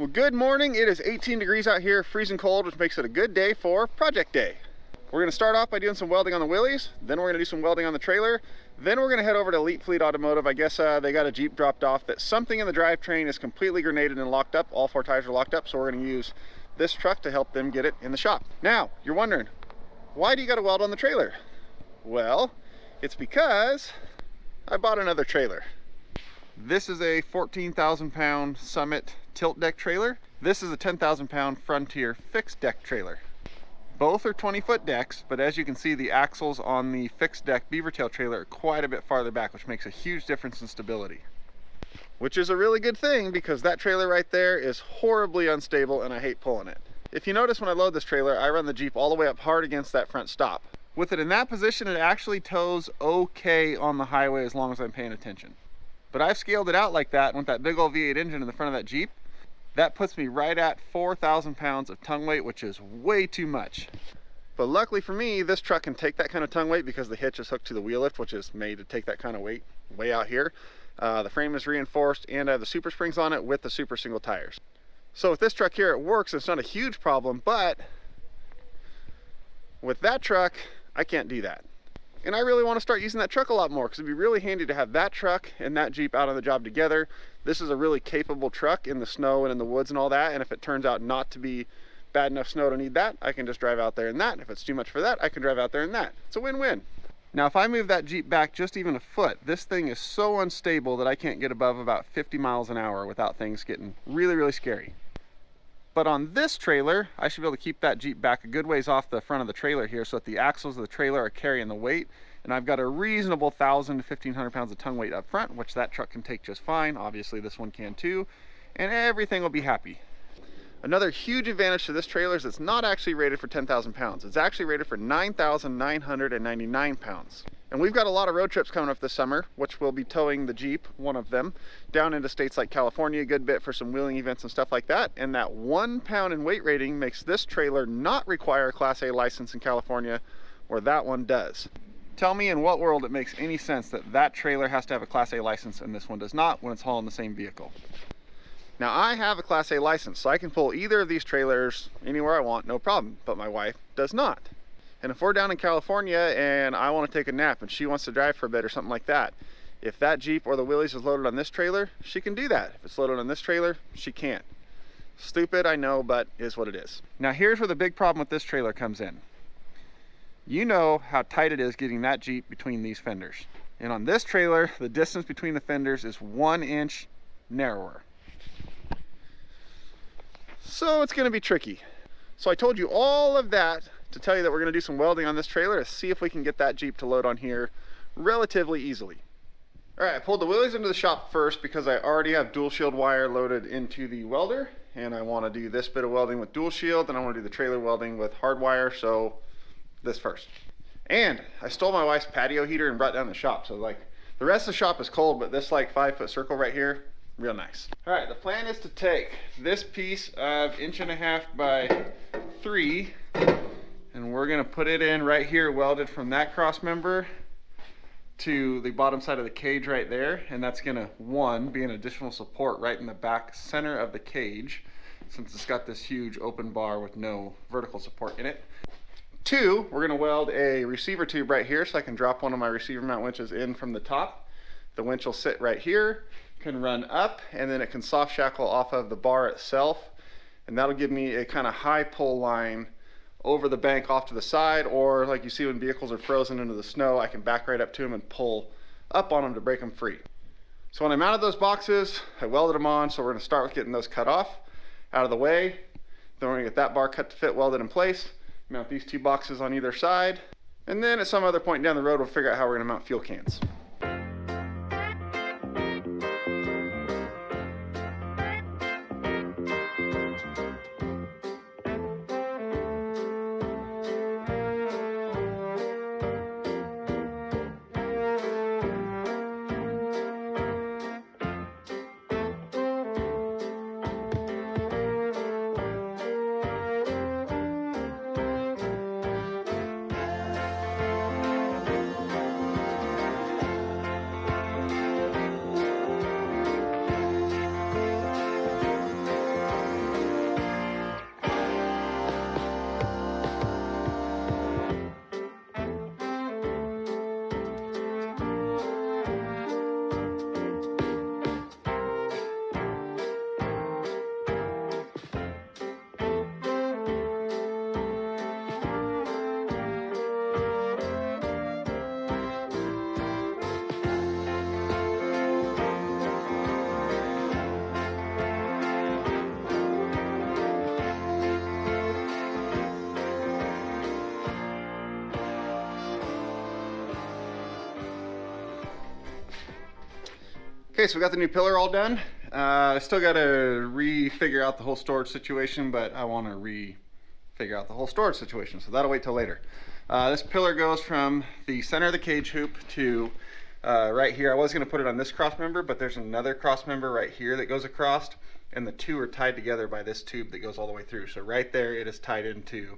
Well, good morning. It is 18 degrees out here, freezing cold, which makes it a good day for project day. We're going to start off by doing some welding on the Willys, then we're going to do some welding on the trailer, then we're going to head over to Elite Fleet Automotive. I guess they got a Jeep dropped off that something in the drivetrain is completely grenaded and locked up. All four tires are locked up, so we're going to use this truck to help them get it in the shop. Now, you're wondering, why do you got to weld on the trailer? Well, it's because I bought another trailer. This is a 14,000 pound Summit tilt deck trailer. This is a 10,000 pound Frontier fixed deck trailer. Both are 20-foot decks, but as you can see, the axles on the fixed deck Beavertail trailer are quite a bit farther back, which makes a huge difference in stability. Which is a really good thing, because that trailer right there is horribly unstable and I hate pulling it. If you notice when I load this trailer, I run the Jeep all the way up hard against that front stop. With it in that position, it actually tows okay on the highway as long as I'm paying attention. But I've scaled it out like that, and with that big old V8 engine in the front of that Jeep, that puts me right at 4,000 pounds of tongue weight, which is way too much. But luckily for me, this truck can take that kind of tongue weight because the hitch is hooked to the wheel lift, which is made to take that kind of weight way out here. The frame is reinforced, and I have the super springs on it with the super single tires. So with this truck here, it works. It's not a huge problem, but with that truck, I can't do that. And I really want to start using that truck a lot more, because it'd be really handy to have that truck and that Jeep out on the job together. This is a really capable truck in the snow and in the woods and all that, and if it turns out not to be bad enough snow to need that, I can just drive out there in that. If it's too much for that, I can drive out there in that. It's a win-win. Now, if I move that Jeep back just even a foot, this thing is so unstable that I can't get above about 50 miles an hour without things getting really, really scary. But on this trailer, I should be able to keep that Jeep back a good ways off the front of the trailer here so that the axles of the trailer are carrying the weight. And I've got a reasonable 1,000 to 1,500 pounds of tongue weight up front, which that truck can take just fine. Obviously, this one can too. And everything will be happy. Another huge advantage to this trailer is it's not actually rated for 10,000 pounds. It's actually rated for 9,999 pounds. And we've got a lot of road trips coming up this summer, which we'll be towing the Jeep, one of them, down into states like California a good bit for some wheeling events and stuff like that. And that 1 pound in weight rating makes this trailer not require a Class A license in California, where that one does. Tell me in what world it makes any sense that that trailer has to have a Class A license and this one does not when it's hauling the same vehicle. Now, I have a Class A license, so I can pull either of these trailers anywhere I want, no problem, but my wife does not. And if we're down in California and I want to take a nap and she wants to drive for a bit or something like that, if that Jeep or the Willys is loaded on this trailer, she can do that. If it's loaded on this trailer, she can't. Stupid, I know, but it is what it is. Now, here's where the big problem with this trailer comes in. You know how tight it is getting that Jeep between these fenders. And on this trailer, the distance between the fenders is 1 inch narrower. So it's going to be tricky. So I told you all of that to tell you that we're going to do some welding on this trailer to see if we can get that Jeep to load on here relatively easily. All right, I pulled the Willys into the shop first because I already have dual shield wire loaded into the welder, and I want to do this bit of welding with dual shield, and I want to do the trailer welding with hard wire, so this first. And I stole my wife's patio heater and brought it down the shop, so like the rest of the shop is cold, but this like 5-foot circle right here, real nice. All right, the plan is to take this piece of 1.5 by 3 and we're gonna put it in right here, welded from that cross member to the bottom side of the cage right there. And that's gonna, one, be an additional support right in the back center of the cage, since it's got this huge open bar with no vertical support in it. 2, we're gonna weld a receiver tube right here so I can drop one of my receiver mount winches in from the top. The winch will sit right here, can run up, and then it can soft shackle off of the bar itself. And that'll give me a kind of high pull line over the bank off to the side, or like you see when vehicles are frozen into the snow, I can back right up to them and pull up on them to break them free. So when I mounted those boxes, I welded them on, so we're gonna start with getting those cut off, out of the way. Then we're gonna get that bar cut to fit, welded in place, mount these 2 boxes on either side, and then at some other point down the road, we'll figure out how we're gonna mount fuel cans. Okay, so we got the new pillar all done. I still got to re-figure out the whole storage situation, but I want to re-figure out the whole storage situation, so that'll wait till later. This pillar goes from the center of the cage hoop to right here. I was going to put it on this cross member, but there's another cross member right here that goes across, and the two are tied together by this tube that goes all the way through. So right there, it is tied into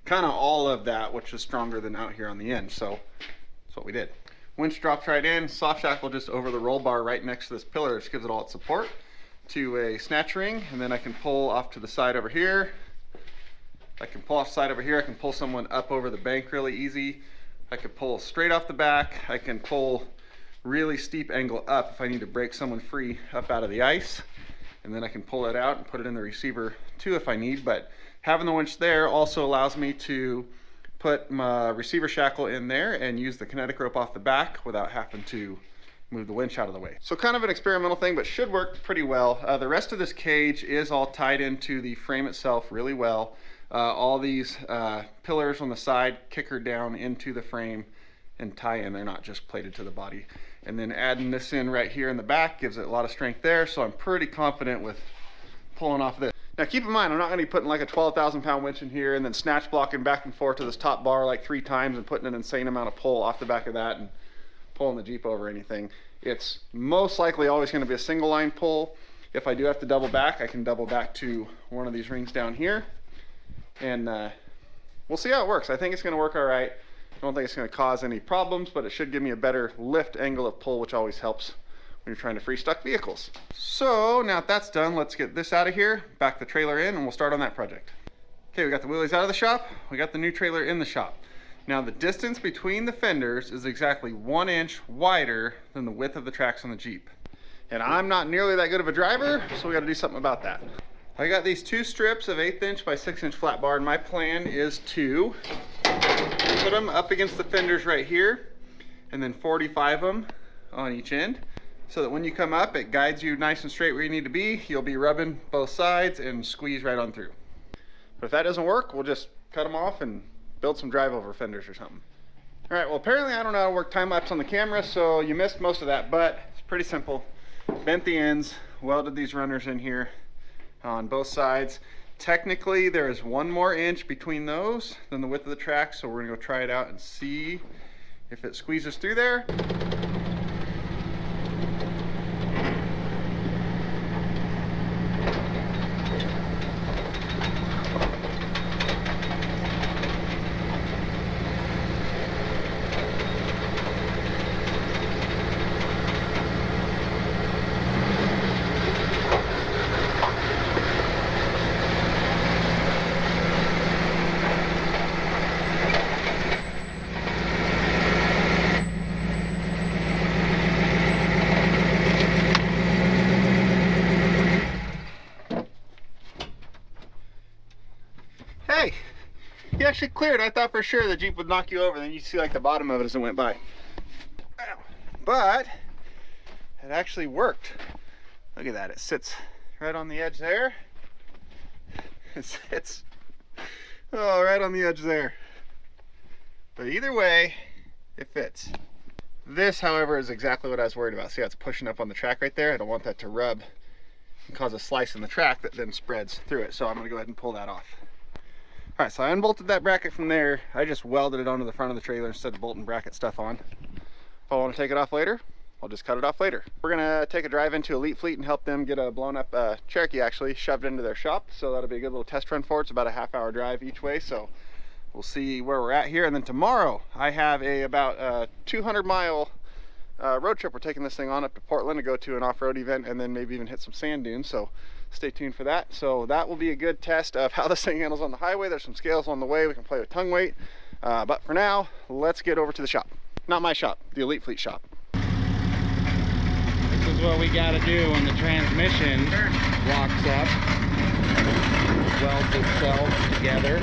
kind of all of that, which is stronger than out here on the end. So that's what we did. Winch drops right in, soft shackle just over the roll bar right next to this pillar, which gives it all its support, to a snatch ring, and then I can pull off to the side over here. I can pull off the side over here. I can pull someone up over the bank really easy. I can pull straight off the back. I can pull really steep angle up if I need to break someone free up out of the ice, and then I can pull it out and put it in the receiver too if I need. But having the winch there also allows me to put my receiver shackle in there and use the kinetic rope off the back without having to move the winch out of the way. So kind of an experimental thing, but should work pretty well. The rest of this cage is all tied into the frame itself really well. All these pillars on the side kicker down into the frame and tie in. They're not just plated to the body. And then adding this in right here in the back gives it a lot of strength there, so I'm pretty confident with pulling off this. Now keep in mind, I'm not going to be putting like a 12,000 pound winch in here and then snatch blocking back and forth to this top bar like 3 times and putting an insane amount of pull off the back of that and pulling the Jeep over anything. It's most likely always going to be a single line pull. If I do have to double back, I can double back to one of these rings down here, and we'll see how it works. I think it's going to work all right. I don't think it's going to cause any problems, but it should give me a better lift angle of pull, which always helps when you're trying to free stuck vehicles. So now that that's done, let's get this out of here, back the trailer in, and we'll start on that project. Okay, we got the Willys out of the shop. We got the new trailer in the shop. Now the distance between the fenders is exactly 1 inch wider than the width of the tracks on the Jeep. And I'm not nearly that good of a driver, so we got to do something about that. I got these 2 strips of 1/8 inch by 6 inch flat bar, and my plan is to put them up against the fenders right here, and then 45 them on each end, so that when you come up, it guides you nice and straight where you need to be. You'll be rubbing both sides and squeeze right on through. But if that doesn't work, we'll just cut them off and build some drive over fenders or something. All right, well apparently I don't know how to work time lapse on the camera, so you missed most of that, but it's pretty simple. Bent the ends, welded these runners in here on both sides. Technically there is 1 more inch between those than the width of the track, so we're gonna go try it out and see if it squeezes through there. Hey, you actually cleared. I thought for sure the Jeep would knock you over, then you see like the bottom of it as it went by. But it actually worked. Look at that, it sits right on the edge there. It sits, oh, right on the edge there. But either way, it fits. This, however, is exactly what I was worried about. See how it's pushing up on the track right there? I don't want that to rub and cause a slice in the track that then spreads through it. So I'm gonna go ahead and pull that off. All right, so I unbolted that bracket from there. I just welded it onto the front of the trailer instead of bolting bracket stuff on. If I want to take it off later, I'll just cut it off later. We're gonna take a drive into Elite Fleet and help them get a blown up Cherokee actually shoved into their shop. So that'll be a good little test run for it. It's about a half-hour drive each way. So we'll see where we're at here. And then tomorrow I have about 200-mile road trip. We're taking this thing on up to Portland to go to an off-road event and then maybe even hit some sand dunes. So stay tuned for that. So that will be a good test of how this thing handles on the highway. There's some scales on the way. We can play with tongue weight. But for now, let's get over to the shop. Not my shop, the Elite Fleet shop. This is what we got to do when the transmission locks up, welds itself together.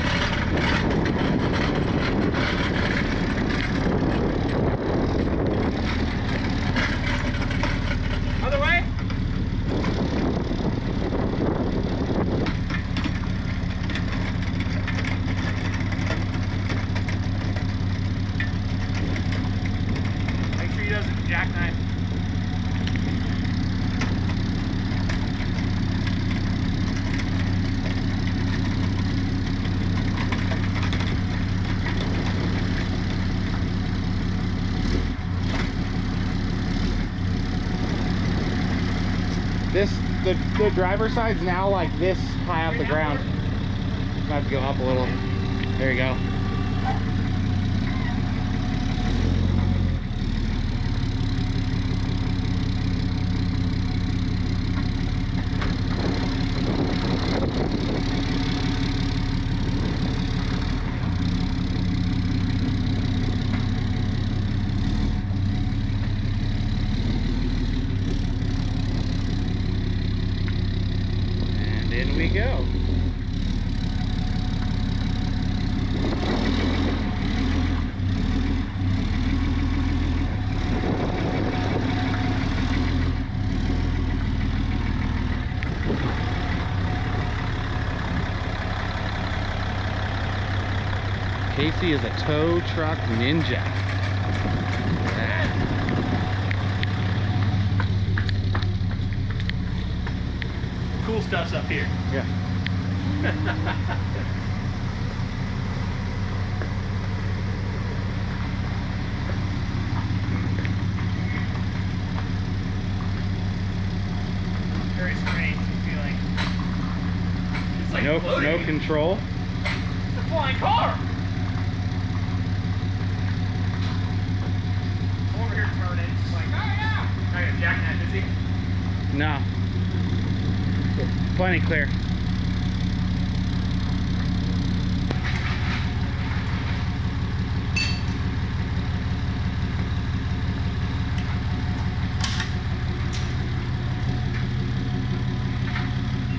Other way. Make sure he doesn't jackknife. The driver's side's now like this high off the ground. Might have to go up a little. There you go. And in we go. Casey is a tow truck ninja. Cool stuff's up here. Yeah. Very strange feeling. It's like No floating. control. It's a flying car. I'm over here turning. It's like, oh yeah. I got Jack that busy. No. Plenty clear.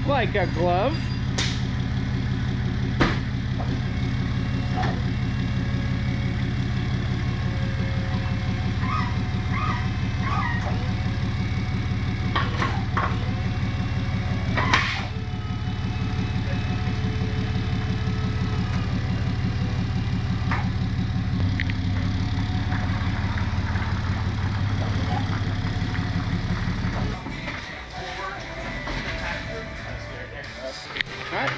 Like a glove. Alright.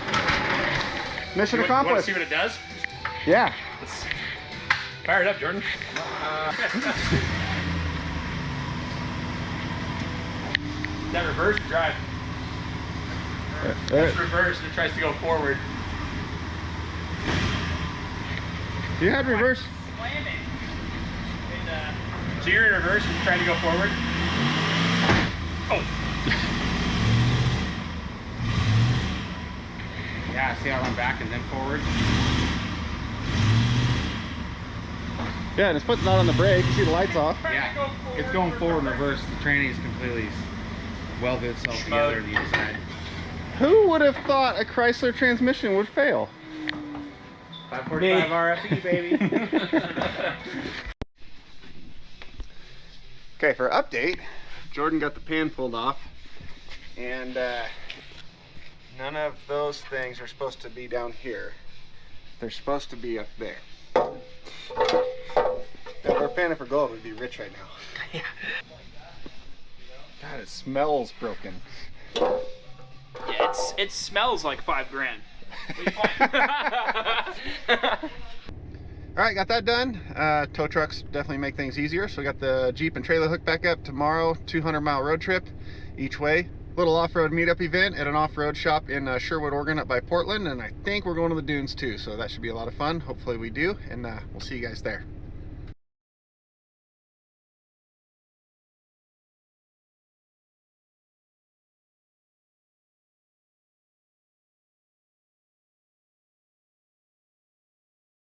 Mission You want to accomplished. see what it does? Yeah. Let's fire it up, Jordan. That reverse drive. It's reversed. It tries to go forward. You had reverse. Slamming. So you're in reverse and trying to go forward. Oh. Yeah, see how I went back and then forward? Yeah, and it's putting out on the brake. You see the lights off. Yeah, it's going forward and reverse. The tranny is completely welded itself together on the inside. Who would have thought a Chrysler transmission would fail? 545 RFE, baby. Okay, for update, Jordan got the pan pulled off, and none of those things are supposed to be down here. They're supposed to be up there. If we're panning for gold, we'd be rich right now. Yeah. God, it smells broken. Yeah, it smells like $5 grand. All right, got that done. Tow trucks definitely make things easier. So we got the Jeep and trailer hooked back up tomorrow. 200-mile road trip each way. Little off-road meetup event at an off-road shop in Sherwood, Oregon, up by Portland. And I think we're going to the dunes too. So that should be a lot of fun. Hopefully we do. And we'll see you guys there.